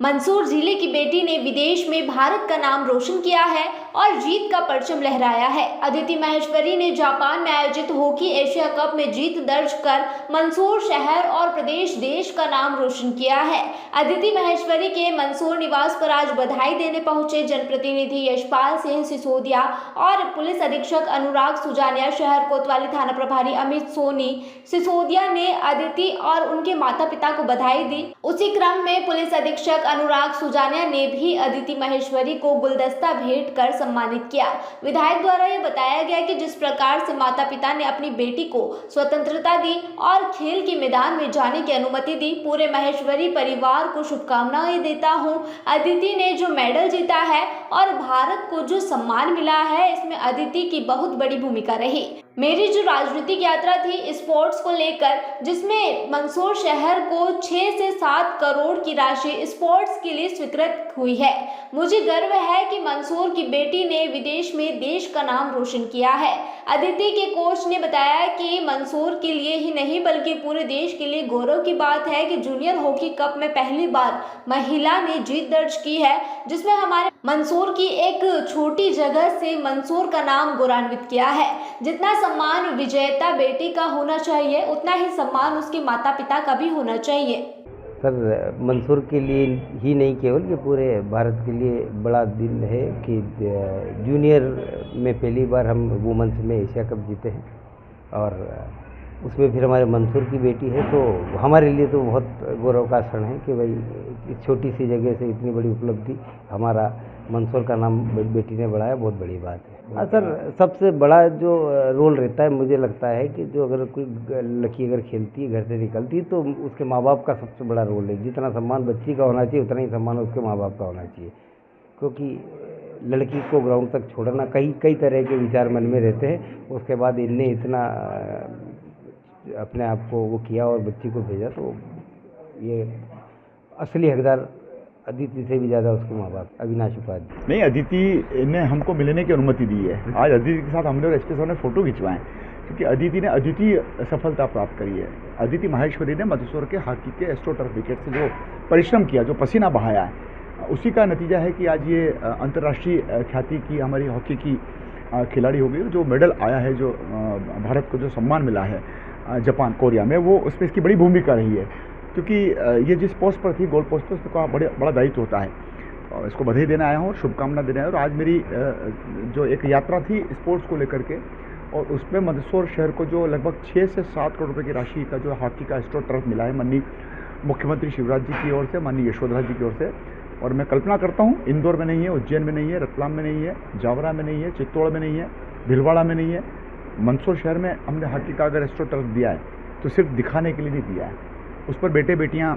मंदसौर जिले की बेटी ने विदेश में भारत का नाम रोशन किया है और जीत का परचम लहराया है। अदिति माहेश्वरी ने जापान में आयोजित हॉकी एशिया कप में जीत दर्ज कर मंदसौर शहर और प्रदेश देश का नाम रोशन किया है। अदिति माहेश्वरी के मंदसौर निवास पर आज बधाई देने पहुंचे जनप्रतिनिधि यशपाल सिंह सिसोदिया और पुलिस अधीक्षक अनुराग सुजानिया, शहर कोतवाली थाना प्रभारी अमित सोनी सिसोदिया ने अदिति और उनके माता पिता को बधाई दी। उसी क्रम में पुलिस अधीक्षक अनुराग सुजानिया ने भी अदिति माहेश्वरी को गुलदस्ता भेंट कर सम्मानित किया। विधायक द्वारा यह बताया गया कि जिस प्रकार से माता पिता ने अपनी बेटी को स्वतंत्रता दी और खेल के मैदान में जाने की अनुमति दी, पूरे माहेश्वरी परिवार को शुभकामनाएं देता हूं। अदिति ने जो मेडल जीता है और भारत को जो सम्मान मिला है, इसमें अदिति की बहुत बड़ी भूमिका रही। मेरी जो राजनीतिक यात्रा थी स्पोर्ट्स को लेकर, जिसमें मंदसौर शहर को 6 से 7 करोड़ की राशि स्पोर्ट्स के लिए स्वीकृत हुई है। मुझे गर्व है कि मंदसौर की बेटी ने विदेश में देश का नाम रोशन किया है। अदिति के कोच ने बताया कि मंदसौर के लिए ही नहीं बल्कि पूरे देश के लिए गौरव की बात है कि जूनियर हॉकी कप में पहली बार महिला ने जीत दर्ज की है, जिसमें हमारे मंदसौर की एक छोटी जगह से मंदसौर का नाम गौरवान्वित किया है। जितना सम्मान विजेता बेटी का होना चाहिए, उतना ही सम्मान उसके माता पिता का भी होना चाहिए। सर, मंदसौर के लिए ही नहीं केवल कि पूरे भारत के लिए बड़ा दिन है कि जूनियर में पहली बार हम वुमेन्स में एशिया कप जीते हैं और उसमें फिर हमारे मंदसौर की बेटी है, तो हमारे लिए तो बहुत गौरव का क्षण है कि भाई इस छोटी सी जगह से इतनी बड़ी उपलब्धि हमारा मंदसौर का नाम बेटी ने बढ़ाया, बहुत बड़ी बात है। हाँ सर, सबसे बड़ा जो रोल रहता है मुझे लगता है कि जो अगर कोई लड़की अगर खेलती है, घर से निकलती है, तो उसके माँ बाप का सबसे बड़ा रोल है। जितना सम्मान बच्ची का होना चाहिए उतना ही सम्मान उसके माँ बाप का होना चाहिए, क्योंकि लड़की को ग्राउंड तक छोड़ना, कई तरह के विचार मन में रहते हैं, उसके बाद इनने इतना अपने आप को वो किया और बच्ची को भेजा, तो ये असली हकदार अदिति से भी ज़्यादा उसके माँ बाप अविनाश उपाध्याय। नहीं, अदिति ने हमको मिलने की अनुमति दी है। आज अदिति के साथ हमने और एसपी साहब ने फोटो खिंचवाए, क्योंकि अदिति ने अद्वितीय सफलता प्राप्त करी है। अदिति माहेश्वरी ने मंदसौर के हॉकी के एस्ट्रोटर्फ विकेट से जो परिश्रम किया, जो पसीना बहाया है, उसी का नतीजा है कि आज ये अंतर्राष्ट्रीय ख्याति की हमारी हॉकी की खिलाड़ी हो गई। जो मेडल आया है, जो भारत को जो सम्मान मिला है जापान कोरिया में, वो उसमें इसकी बड़ी भूमिका रही है, क्योंकि ये जिस पोस्ट पर थी, गोल पोस्ट पर, उसका बड़ा दायित्व होता है। और इसको बधाई देने आया हूँ और शुभकामना देने आया हूँ। और आज मेरी जो एक यात्रा थी स्पोर्ट्स को लेकर के, और उसमें मंदसौर शहर को जो लगभग 6 से 7 करोड़ रुपए की राशि का जो हॉकी का एस्ट्रो टर्फ मिला है, माननीय मुख्यमंत्री शिवराज जी की ओर से, माननीय यशोधरा जी की ओर से। और मैं कल्पना करता हूँ इंदौर में नहीं है, उज्जैन में नहीं है, रतलाम में नहीं है, जावरा में नहीं है, चित्तौड़ में नहीं है, भीलवाड़ा में नहीं है, मंदसौर शहर में हमने हॉकी का अगर एस्ट्रो टर्फ दिया है तो सिर्फ दिखाने के लिए नहीं दिया है। उस पर बेटे बेटियां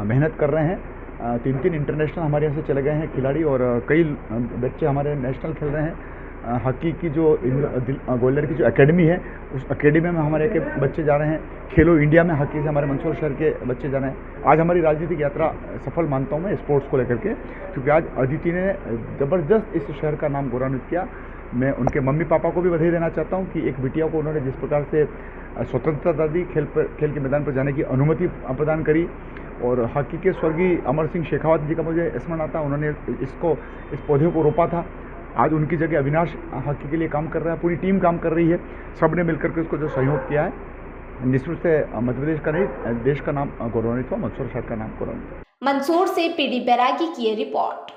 मेहनत कर रहे हैं। 3 इंटरनेशनल हमारे यहाँ से चले गए हैं खिलाड़ी, और कई बच्चे हमारे नेशनल खेल रहे हैं। हॉकी की जो ग्वालियर की जो एकेडमी है, उस एकेडमी में हमारे के बच्चे जा रहे हैं। खेलो इंडिया में हॉकी से हमारे मंदसौर शहर के बच्चे जा रहे हैं। आज हमारी राजनीतिक यात्रा सफल मानता हूँ मैं स्पोर्ट्स को लेकर के, क्योंकि आज अदिति ने ज़बरदस्त इस शहर का नाम गौरवान्वित किया। मैं उनके मम्मी पापा को भी बधाई देना चाहता हूँ कि एक बिटिया को उन्होंने जिस प्रकार से स्वतंत्रता दी, खेल के मैदान पर जाने की अनुमति प्रदान करी। और हॉकी के स्वर्गीय अमर सिंह शेखावत जी का मुझे स्मरण आता है, उन्होंने इस पौधे को रोपा था। आज उनकी जगह अविनाश हॉकी के लिए काम कर रहा है, पूरी टीम काम कर रही है। सब ने मिलकर के उसको जो सहयोग किया है, निश्चित से मध्य प्रदेश का नहीं, देश का नाम गौरवान्वित हुआ, मंदसौर शहर का नाम गौरवान्वित हुआ। मंदसौर से पीडी बैरागी की रिपोर्ट।